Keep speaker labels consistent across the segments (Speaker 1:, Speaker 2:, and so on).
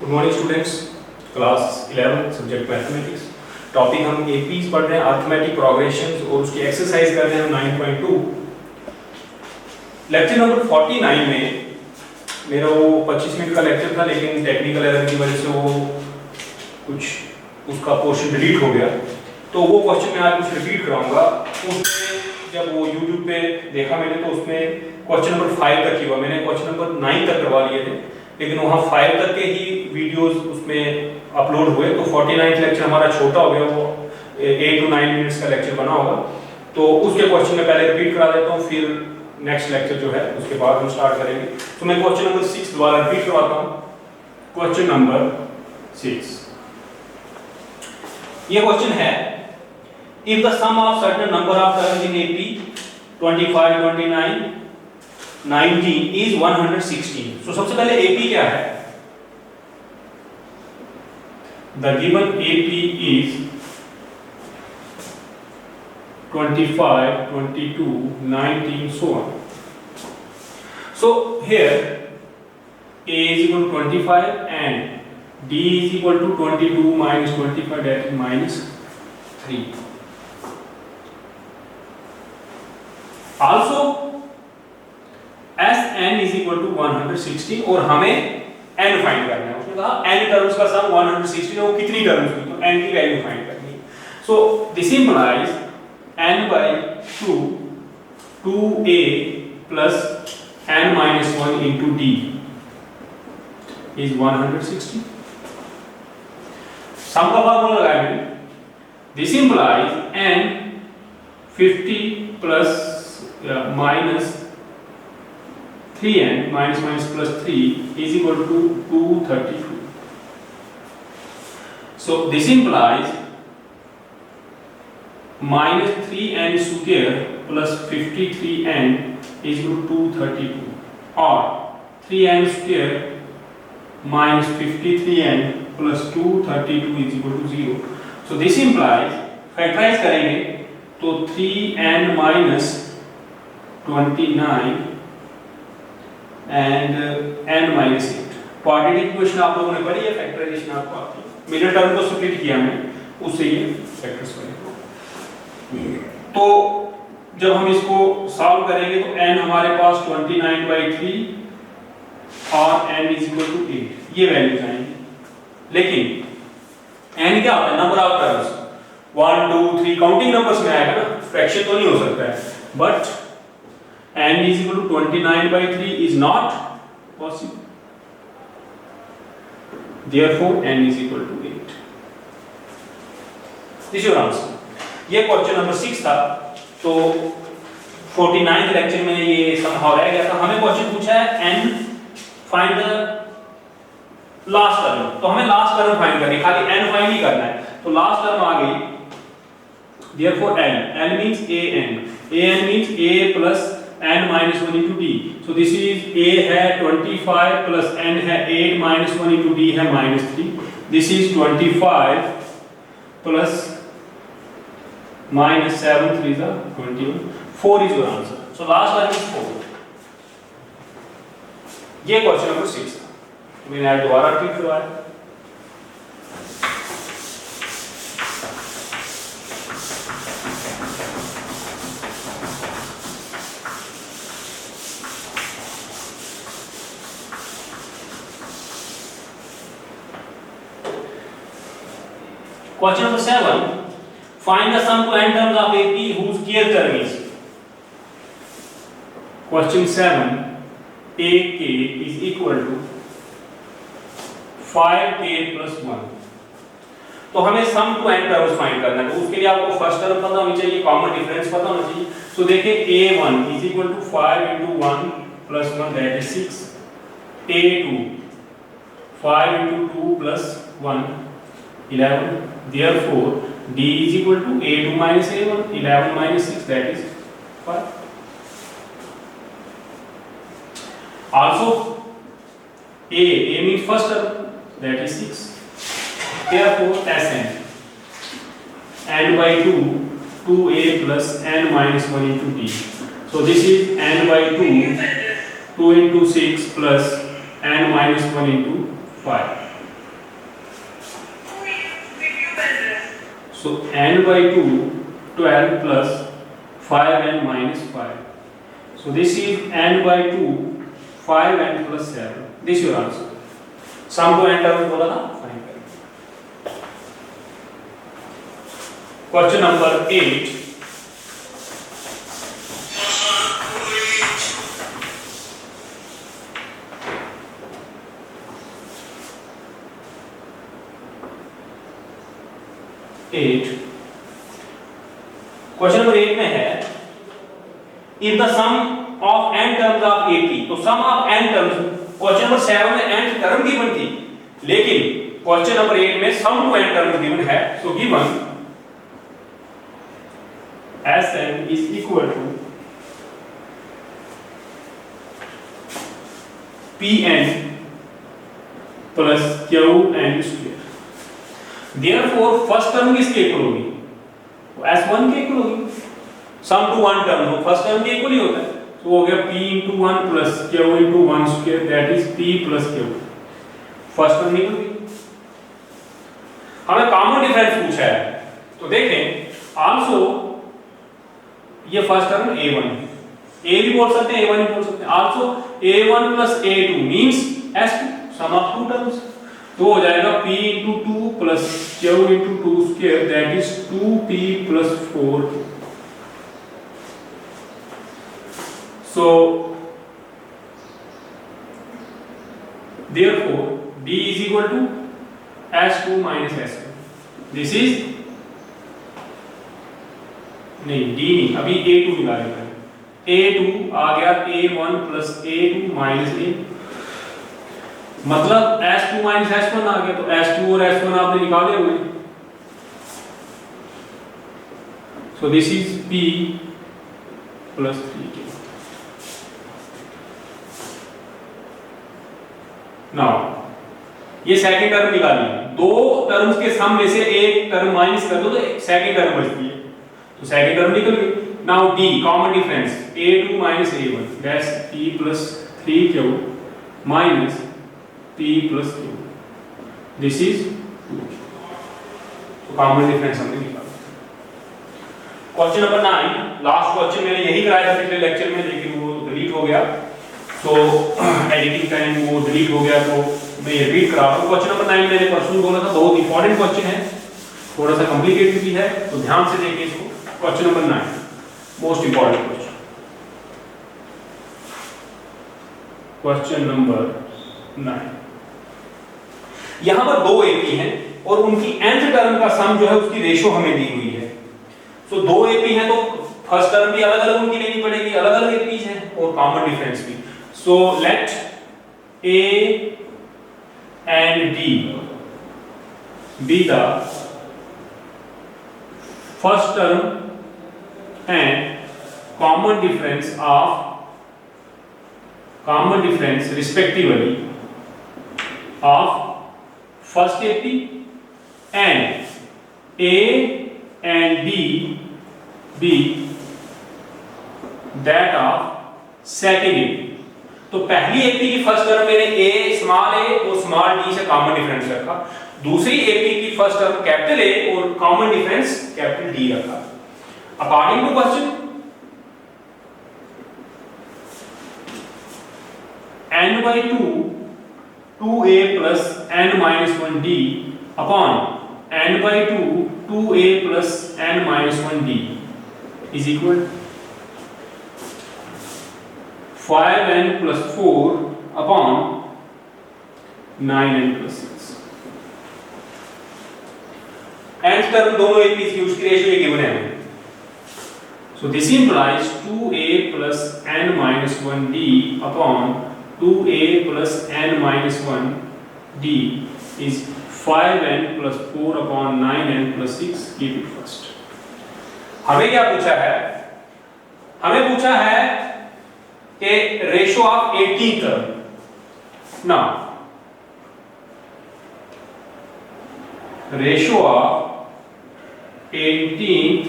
Speaker 1: Good morning students, class 11 subject mathematics. Topic हम APs पढ़ रहे हैं, अरिथमेटिक प्रोग्रेशंस, और उसकी एक्सरसाइज कर रहे हैं हम 9.2। लेक्चर नंबर 49 में मेरा वो 25 मिनट का लेक्चर था, लेकिन टेक्निकल एरर की वजह से वो कुछ उसका पोर्शन डिलीट हो गया। तो वो क्वेश्चन मैं आज कुछ रिपीट कराऊंगा। उसमें जब वो YouTube पे देखा मैंने तो उसमें क्वेश्चन नंबर 5 तक ही हुआ। मैंने क्वेश्चन नंबर 9 तक करवा लिए थे, लेकिन वहाँ 5 तक के ही वीडियोस उसमें अपलोड हुए। तो 49th लेक्चर हमारा छोटा हो गया, वो 8 to 9 मिनट्स का लेक्चर बना होगा। तो उसके क्वेश्चन में पहले रिपीट करा देता हूँ, फिर नेक्स्ट लेक्चर जो है उसके बाद हम स्टार्ट करेंगे। तो मैं क्वेश्चन नंबर 6 दोबारा रिपीट करवाता हूँ। क्वेश्चन नंबर 6, ये क्वेश्चन है, if the sum of certain number of terms in AP 25, 29, 19 is 116. So सबसे पहले AP क्या है? The given AP is 25, 22, 19, so on. So here A is equal to 25 and D is equal to 22 minus 25, that is minus 3. Also Sn is equal to 116 और हमें n find करना है। उसने कहा n टर्म्स का सम 116 है, वो कितनी टर्म्स की, तो n की वैल्यू फाइंड करनी है। So this implies n by 2 2a plus n minus 1 into d is 160। सम का फार्मूला लगाया मैंने। This implies n 50 plus minus 3n minus minus plus 3 is equal to 232. So this implies minus 3n square plus 53n is equal to 232, or 3n square minus 53n plus 232 is equal to 0. So this implies, factorize करेंगे तो 3n minus 29 and n minus 8। Quadratic equation आप लोगों ने पढ़ी है, factorisation आपको आती है। मिडिल टर्म को स्प्लिट किया मैंने, उससे ये फैक्टर्स बने। तो जब हम इसको सॉल्व करेंगे तो n हमारे पास 29/3 और n is equal to 8, ये वैल्यूज आएंगी। लेकिन n क्या होता है? Number of terms 1 2 3 counting numbers में आएगा ना, फ्रैक्शन तो नहीं हो सकता है। But n is equal to 29/3 is not possible. Therefore n is equal to 8. This is your answer. ये क्वेश्चन नंबर 6 था। तो 49th लेक्चर में ये समहाउ रह गया था। हमें क्वेश्चन पूछा है n find the last term. तो हमें लास्ट टर्म फाइंड करनी है, खाली n फाइंड ही करना है। तो लास्ट टर्म आ गई, therefore n means an means a plus n minus 1 into d. So this is a है 25 plus n है 8 minus 1 into d है minus 3. This is 25 plus minus 7 3 is 21. 4 is your answer. So last one is 4. ये question number 6 था। मैंने आज दोबारा repeat करवाया। Question number 7. Find the sum to n terms of AP whose kth term is. Question 7. AK is equal to 5k plus 1. तो हमें sum to n terms find करना है। तो उसके लिए आपको फर्स्ट टर्म पता होनी चाहिए, कॉमन डिफरेंस पता होना चाहिए। तो देखिए a1 is equal to 5 into 1 plus 1, that is 6. a2 5 into 2 plus 1 11. Therefore d is equal to a2 minus a1, 11 minus 6, that is 5. Also a means first term, that is 6. Therefore Sn n by 2 2a plus n minus 1 into d. So this is n by 2 into 6 plus n minus 1 into 5. So n by 2 12 plus 5n minus 5. So this is n by 2 5n plus 7. This is your answer. सम को n term बोला था, find करें। Question number 8। Question number 8 में है if the sum of n terms of AP, तो sum of n terms, question number 7 में n term given थी, लेकिन क्वेश्चन नंबर 8 में sum to n terms given है। So given Sn is equal to Pn plus Qn square. Therefore first term किसके equal होगी? S1 के इक्वल होगी। सम टू वन टर्म हो फर्स्ट टर्म के इक्वल ही होता है, तो हो गया P into 1 plus Q into 1 square, that is P plus Q। First term निकल गई। हमें कॉमन डिफरेंस पूछा है, तो देखें आल्सो ये फर्स्ट टर्म A1 है, A भी बोल सकते हैं A1 भी बोल सकते हैं। Also A1 plus A2 means S2, sum of two terms, तो हो जाएगा P into 2 plus Q into 2 square, that is 2P plus 4। So therefore D is equal to S2 minus S1। This is नहीं, D नहीं, अभी A2 निकालेंगे। A2 आ गया A1 plus A2 minus A, मतलब S2 minus S1 आ गया, तो S2 और S1 आपने निकाले हुए। So this is P plus 3K। Now ये सेकंड टर्म निकालिए, दो टर्म्स के सम में से एक टर्म माइनस कर दो तो सेकंड टर्म बचती है, तो सेकंड टर्म निकल गई। Now D common difference A2 minus A1, that's P plus 3Q minus P plus Q, this is 2। तो कॉमन डिफरेंस हमने निकाला। क्वेश्चन नंबर 9, लास्ट क्वेश्चन मैंने यही कराया था पिछले लेक्चर में, लेकिन वो डिलीट हो गया, तो एडिटिंग टाइम वो डिलीट हो गया, तो मैं ये रिपीट करा रहा हूँ। क्वेश्चन नंबर 9 मैंने परसों बोला था, बहुत इंपॉर्टेंट क्वेश्चन है, थोड़ा सा कॉम्प्लिकेटेड भी है, तो ध्यान से देखिए इसको। Question number 9 most important question. Question number 9, यहां पर दो एपी हैं और उनकी nth टर्म का सम जो है उसकी रेशो हमें दी हुई है। तो दो एपी हैं तो फर्स्ट टर्म भी अलग अलग उनकी लेनी पड़ेगी, अलग अलग एपीज हैं और कॉमन डिफरेंस भी। So let A and D be the first term and common difference respectively of first AP and A and D be that of second AP। तो पहली एपी की फर्स्ट टर्म मैंने ए small a और small d से common difference रखा, दूसरी AP की first term capital A और कॉमन डिफरेंस कैपिटल डी रखा। According to question n by 2 2a plus n minus 1d upon n by 2 2a plus n minus 1d is equal 5n plus 4 upon 9n plus 6। nth term दोनों APs की उसकी ratio given है, so this implies 2a plus n minus 1d upon 2a plus n minus 1d is 5n plus 4 upon 9n plus 6। keep it first। हमें क्या पूछा है? हमें पूछा है कि ratio of 18 term. Now ratio of 18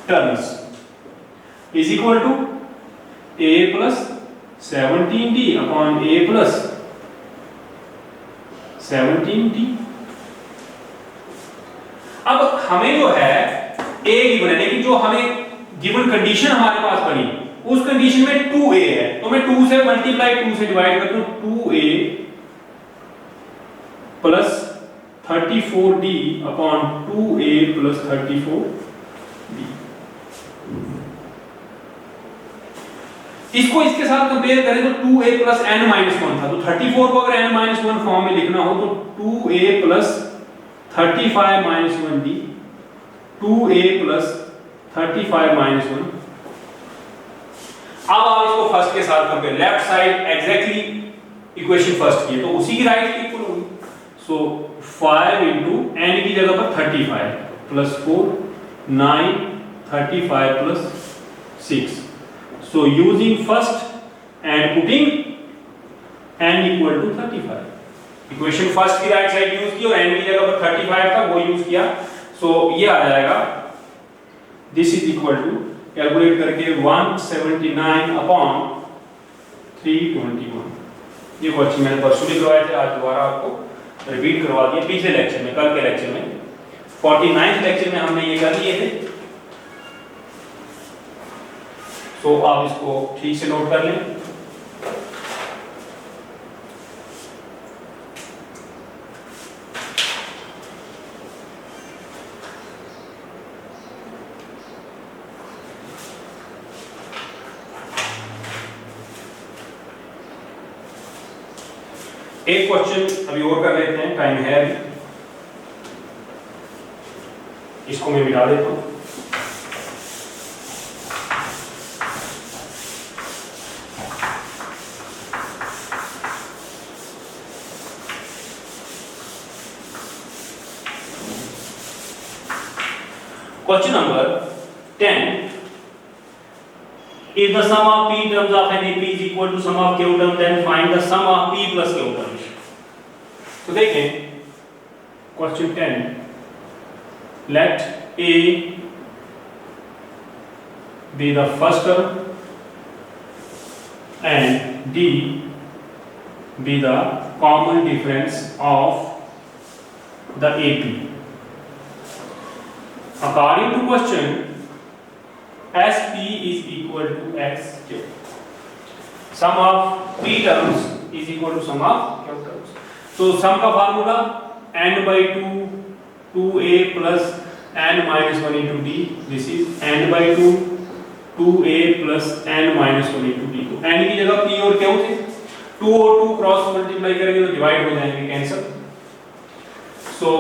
Speaker 1: terms is equal to a plus 17d upon a plus 17d। अब हमें जो है a गिवन है, लेकिन जो हमें गिवन कंडीशन हमारे पास बनी उस कंडीशन में 2a है, तो मैं 2 से मल्टीप्लाई 2 से डिवाइड करता हूं, 2a plus 34d upon 2a plus 34d। इसको इसके साथ कंपेयर करें तो 2a प्लस n माइनस 1 था, तो 34 को अगर n माइनस 1 फॉर्म में लिखना हो तो 2a plus 35 minus 1d, 2a plus 35 minus 1। अब आप इसको फर्स्ट के साथ compare, left side exactly equation first की है तो उसी की राइट की इक्वल होगी। सो 5 इंटू n की जगह पर 35 plus 4 9 35 plus 6। So using first and putting n equal to 35, equation first की राइट साइड यूज की और n की जगह पर 35 था वो यूज किया। सो ये आ जाएगा, this is equal to, calculate करके 179 अपॉन 321। ये क्वेश्चन मैंने परसों भी करवाए थे, आज दोबारा आपको रिपीट करवा दिया, पिछले लेक्चर में, कल के लेक्चर में 49th लेक्चर में हमने ये कर लिए थे। तो आप इसको ठीक से नोट कर लें। एक क्वेश्चन अभी और कर लेते हैं, टाइम है अभी, इसको मैं मिटा देता हूं। Question number 10. If the sum of p terms of an AP is equal to sum of q terms, then find the sum of p plus q terms. तो देखें question 10. Let A be the first term and D be the common difference of the AP. According to question, SP is equal to XQ. Sum of P terms is equal to sum of Q terms. So sum का formula n by 2 2a plus n minus 1 into d. This is n by 2 2a plus n minus 1 into d. तो n की जगह p और q थे, 2 और 2 cross multiply करेंगे तो divide हो जाएंगे, cancel. So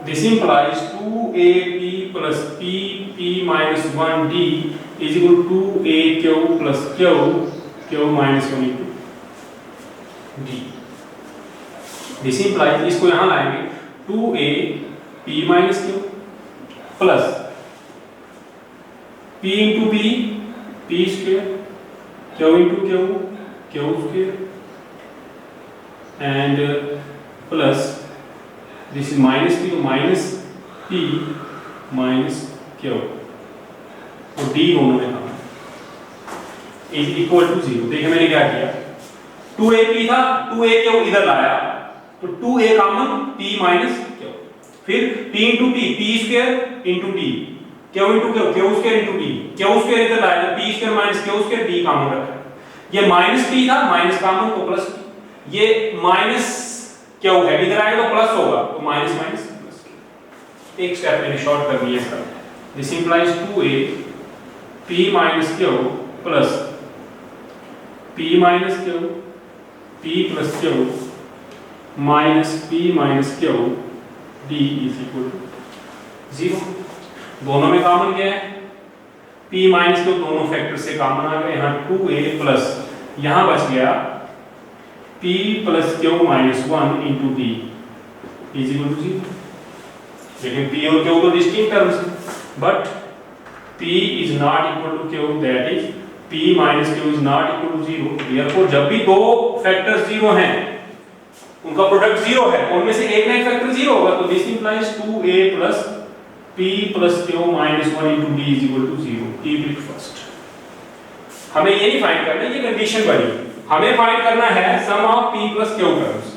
Speaker 1: this implies 2ap plus p minus 1d is equal to 2aq plus q minus 1 into d. This implies, इसको यहाँ लाएंगे, 2a p minus q plus p into p square, q into q square, and plus this is minus p, minus p minus q, और d दोनों में था is equal to 0। देखिए मैंने क्या किया, 2ap था, 2aq इधर लाया तो 2a common, p minus q, फिर p into p square into d, q into q square into d, q square इधर लाया तो p square minus q square, d common रखा। ये माइनस p था, माइनस कॉमन तो प्लस, ये minus क्या है, इधर आएगा तो प्लस होगा, तो माइनस माइनस प्लस। एक स्टेप मैंने शॉर्ट कर दिया इसका। This implies 2a p minus q plus p minus q, p plus q minus p minus q d is equal to 0। दोनों में कॉमन क्या है, p minus q दोनों फैक्टर से कॉमन आ गए, यहाँ 2a प्लस यहाँ बच गया p plus q minus 1 into d is equal to 0। लेकिन p और q तो डिस्टिंक्ट टर्म्स हैं, but p is not equal to q, that is p minus q is not equal to 0। therefore जब भी दो फैक्टर्स 0 हैं उनका product 0 है, उनमें से एक ना एक फैक्टर 0 होगा, तो this implies 2a plus p plus q minus 1 into d is equal to 0। Keep it first. हमें ये नहीं फाइंड करना, ये कंडीशन बनी, हमें फाइंड करना है sum of p plus q terms.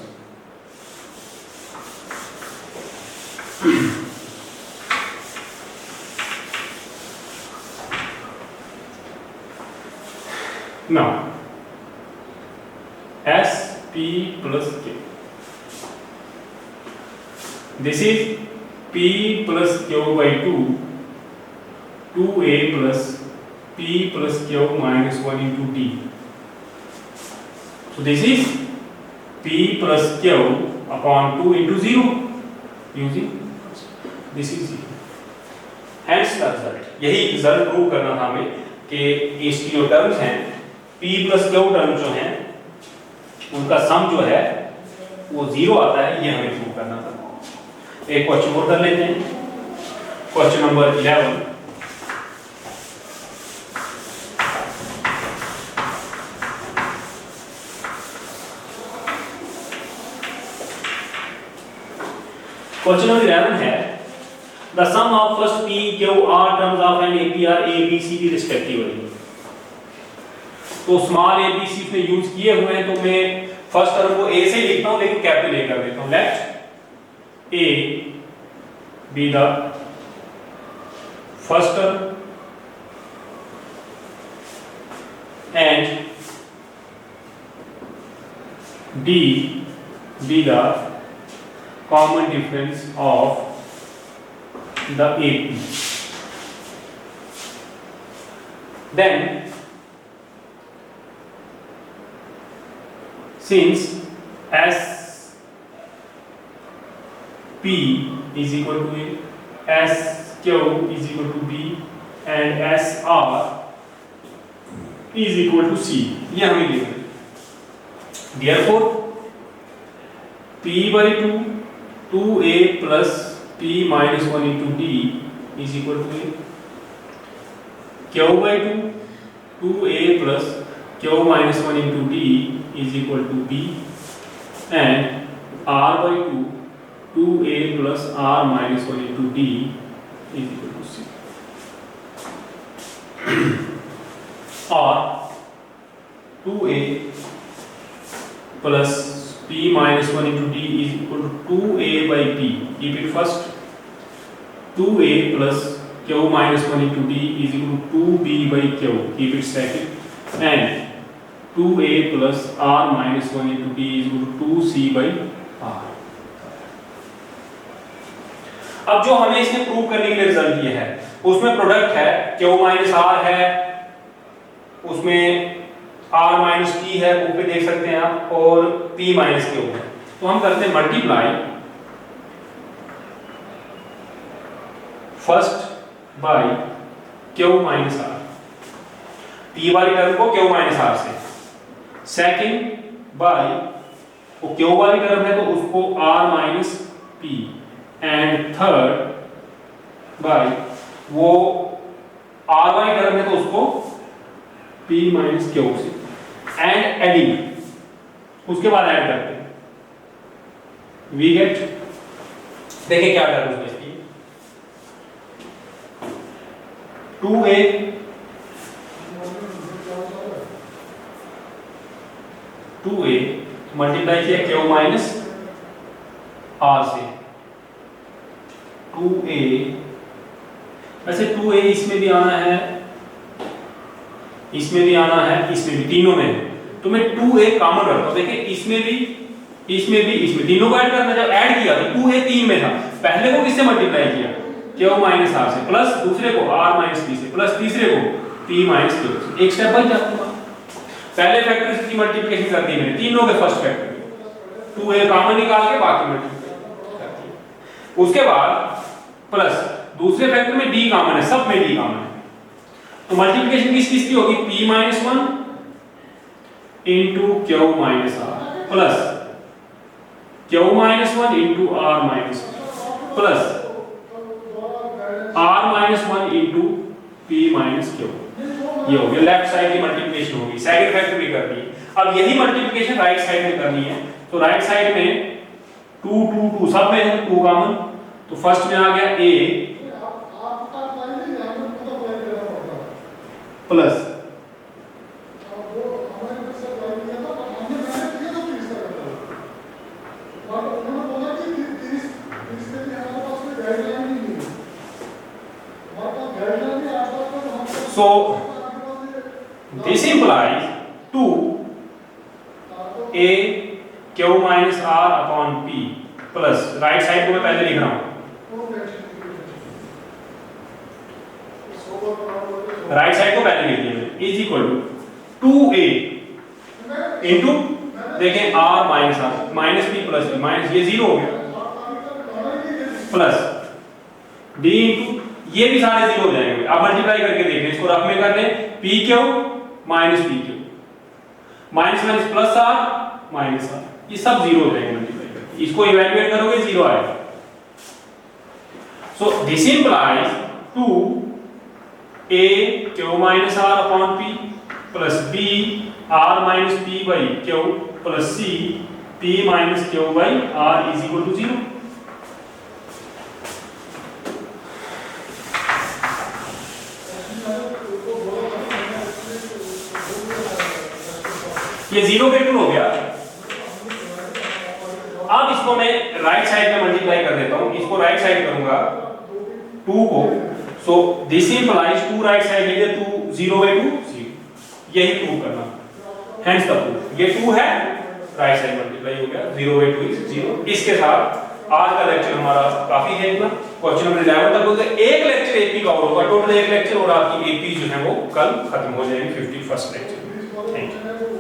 Speaker 1: now SP plus Q. This is P plus Q by 2, 2A plus P plus Q minus 1 into D. So this is P plus Q upon 2 into 0 using this is 0. Hence the result. यही result prove करना था हमें कि इसकी जो terms हैं P plus Q terms जो हैं उनका सम जो है वो 0 आता है, ये हमें प्रूव करना था। एक क्वेश्चन और कर लेते हैं, क्वेश्चन नंबर 11। क्वेश्चन नंबर 11 है the sum of first P Q R terms of an APR A B C D respectively. तो स्मॉल a b c में यूज किए हुए हैं, तो मैं फर्स्ट टर्म को A से ही लिखता हूं लेकिन कैपिटल A कर देता हूं। Let A be the first term and D be the common difference of the AP. Then since S P is equal to A, S Q is equal to B and S R is equal to C, ये हमें लिखना है। Therefore P by 2 2A plus P minus 1 into D is equal to A, Q by 2 2A plus Q minus 1 into D is equal to B and R by 2 2A plus R minus 1 into D is equal to C. or 2A plus P minus 1 into D is equal to 2A by P. Keep it first. 2A plus Q minus 1 into D is equal to 2B by Q. Keep it second. And 2A plus R minus 1 into D is equal to 2C by R. अब जो हमें इसमें prove करने के लिए result दिया है उसमें प्रोडक्ट है Q माइनस R है, उसमें R माइनस P है, वो पे देख सकते हैं आप, और P माइनस Q है। तो हम करते हैं multiply first by Q minus R, P वाली टर्म को Q माइनस R से, सेकंड बाय वो Q वाली टर्म है तो उसको R minus P, and third by वो R वाली टर्म है तो उसको P माइनस Q से, एंड एडिंग, उसके बाद ऐड करते हैं, वी गेट, देखिए क्या टर्म है इसकी, 2A मल्टीप्लाई किया Q माइनस R से, 2A, वैसे 2A इसमें भी आना है, इसमें भी आना है, इसमें भी, तीनों में, तो मैं 2A कॉमन रखता हूं। देखिए इसमें भी, इसमें भी, इसमें, तीनों को ऐड करना, जब ऐड किया तो 2A 3 में था, पहले को किससे मल्टीप्लाई किया, Q माइनस R से, प्लस दूसरे को R माइनस P से, प्लस तीसरे को P माइनस Q से, एक स्टेप बाय जाता हूं। पहले फैक्टर की मल्टीप्लिकेशन कर दी मैंने, तीनों के फर्स्ट फैक्टर, 2A कॉमन निकाल के बाकी मल्टीप्लाई करती है। उसके बाद प्लस दूसरे फैक्टर में D कॉमन है, सब में D कॉमन है, तो मल्टीप्लिकेशन किस किस की होगी, P minus 1 into Q minus R plus Q minus 1 into R minus plus R minus 1 into P minus Q, ये हो गया लेफ्ट साइड की मल्टीप्लिकेशन होगी, सेकंड फैक्टर भी कर दी। अब यही मल्टीप्लिकेशन राइट साइड में करनी है, तो राइट साइड में 2 2 2 सब में है 2 कॉमन, तो फर्स्ट में आ गया A plus so this implies two A Q minus R upon P plus, right side को मैं पहले लिख रहा हूं, राइट साइड को पहले लिख दिया मैंने, is equal to 2a into देखें r minus r minus p plus b, minus ये जीरो हो गया, प्लस डी इंटू ये भी सारे जीरो हो जाएंगे। आप मल्टीप्लाई करके देख लें, इसको रफ में कर लें, P Q minus P Q minus minus plus R minus R, ये सब जीरो हो जाएंगे मल्टीप्लाई करके, इसको इवैल्यूएट करोगे जीरो आएगा। So this implies 2a q minus r upon p plus b r minus p by q plus c p minus q by r is equal to 0। ये 0 पे 2 हो गया। अब इसको मैं राइट साइड में मल्टीप्लाई कर देता हूं, इसको राइट साइड करूंगा 2 को, so this implies 2 right side लीजिए 2 0 by 2 0, यही प्रूव करना, हेंस द प्रूफ। ये 2 है, राइट साइड मल्टीप्लाई हो गया, 0 by 2 is 0। इसके साथ आज का लेक्चर हमारा काफी है, इतना क्वेश्चन नंबर 11 तक होगा। एक लेक्चर एपी का और होगा, टोटल एक लेक्चर, और आपकी एपी जो है वो कल खत्म हो जाएगी 51st लेक्चर। Thank you.